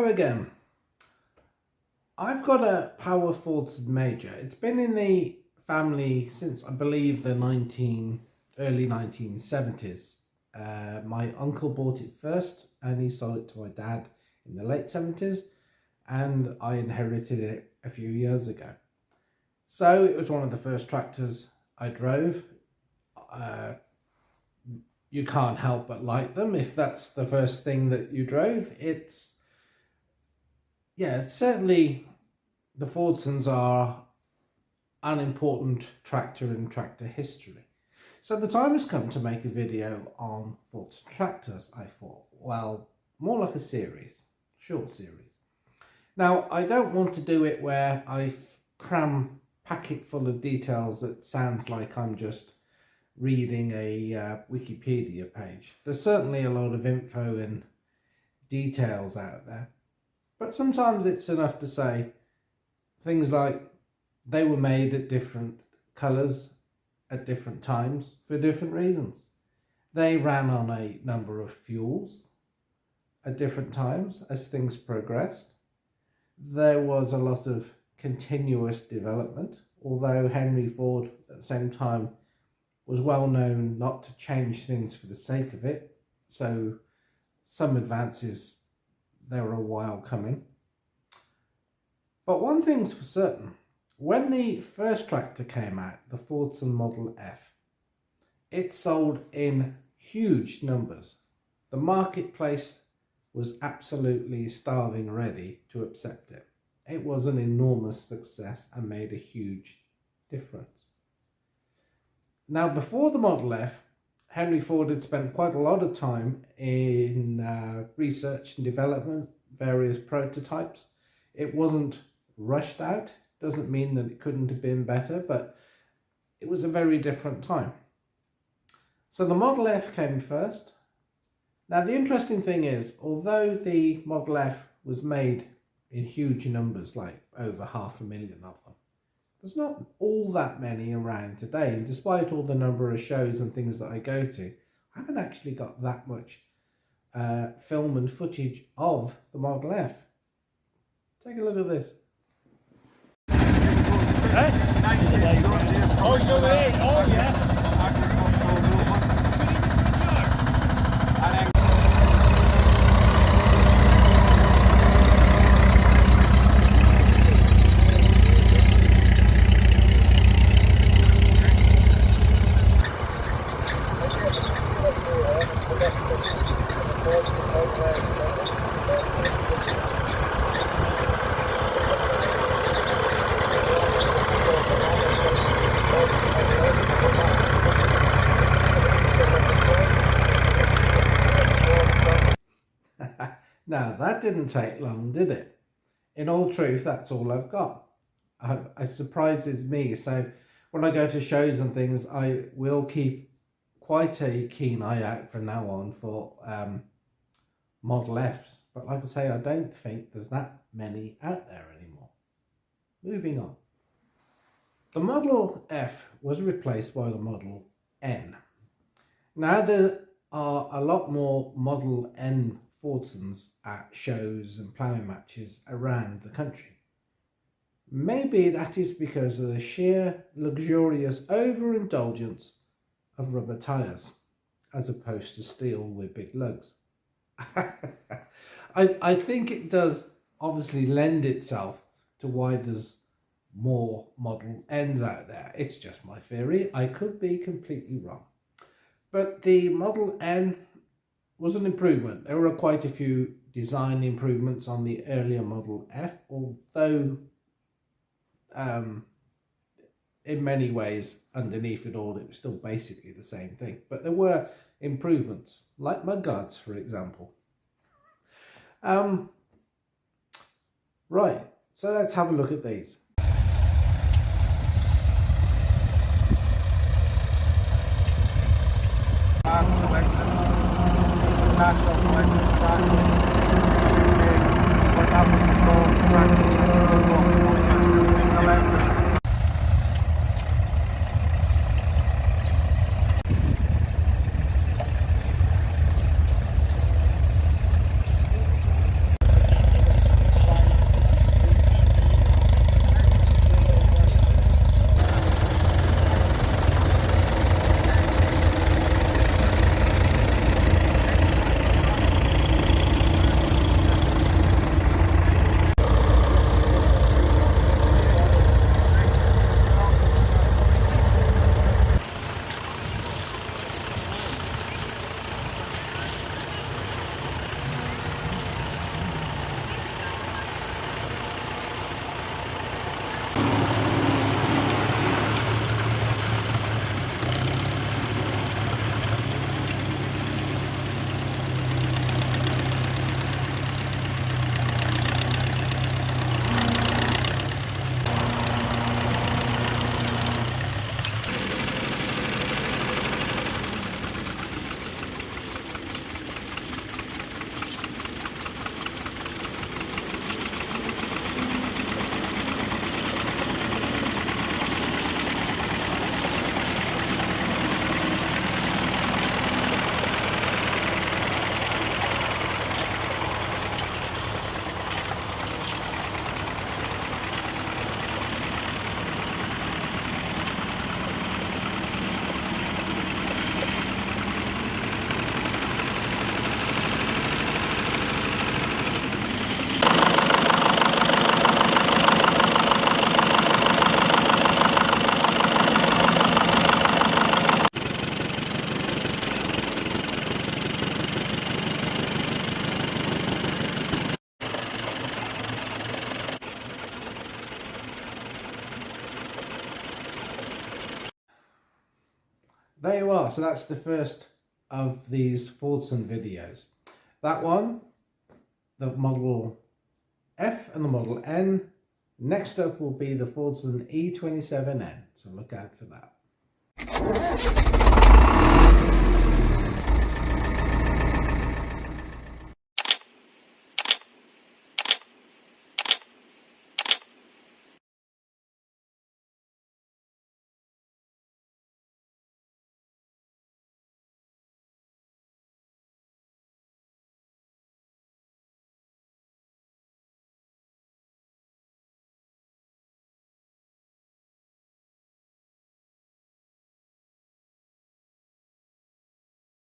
again. I've got a Power Fordson Major. It's been in the family since I believe the early 1970s. My uncle bought it first and he sold it to my dad in the late 70s, and I inherited it a few years ago. So it was one of the first tractors I drove. You can't help but like them if that's the first thing that you drove. It's certainly the Fordsons are an important tractor in tractor history. So the time has come to make a video on Fordson tractors, I thought. Well, more like a series, short series. Now, I don't want to do it where I cram packet full of details that sounds like I'm just reading a Wikipedia page. There's certainly a lot of info and details out there, but sometimes it's enough to say things like they were made at different colours at different times for different reasons. They ran on a number of fuels at different times as things progressed. There was a lot of continuous development, although Henry Ford at the same time was well known not to change things for the sake of it. So some advances, they were a while coming. But one thing's for certain, when the first tractor came out, the Fordson Model F, it sold in huge numbers. The marketplace was absolutely starving ready to accept it. It was an enormous success and made a huge difference. Now, before the Model F, Henry Ford had spent quite a lot of time in research and development, various prototypes. It wasn't rushed out. Doesn't mean that it couldn't have been better, but it was a very different time. So the Model F came first. Now the interesting thing is, although the Model F was made in huge numbers, like over 500,000 of them, there's not all that many around today. And despite all the number of shows and things that I go to, I haven't actually got that much film and footage of the Model F. Take a look at this. Oh, you're there. Oh, yeah. Now that didn't take long, did it? In all truth, that's all I've got. It surprises me. So when I go to shows and things, I will keep quite a keen eye out from now on for Model Fs. But like I say, I don't think there's that many out there anymore. Moving on. The Model F was replaced by the Model N. Now there are a lot more Model N Fordsons at shows and ploughing matches around the country. Maybe that is because of the sheer luxurious overindulgence of rubber tyres as opposed to steel with big lugs. I think it does obviously lend itself to why there's more Model N's out there. It's just my theory. I could be completely wrong. But the Model N was an improvement. There were quite a few design improvements on the earlier Model F, although in many ways underneath it all it was still basically the same thing. But there were improvements, like mudguards, for example. Right, so let's have a look at these. there you are. So that's the first of these Fordson videos. That one, the Model F and the Model N. Next up will be the Fordson E27N. So look out for that.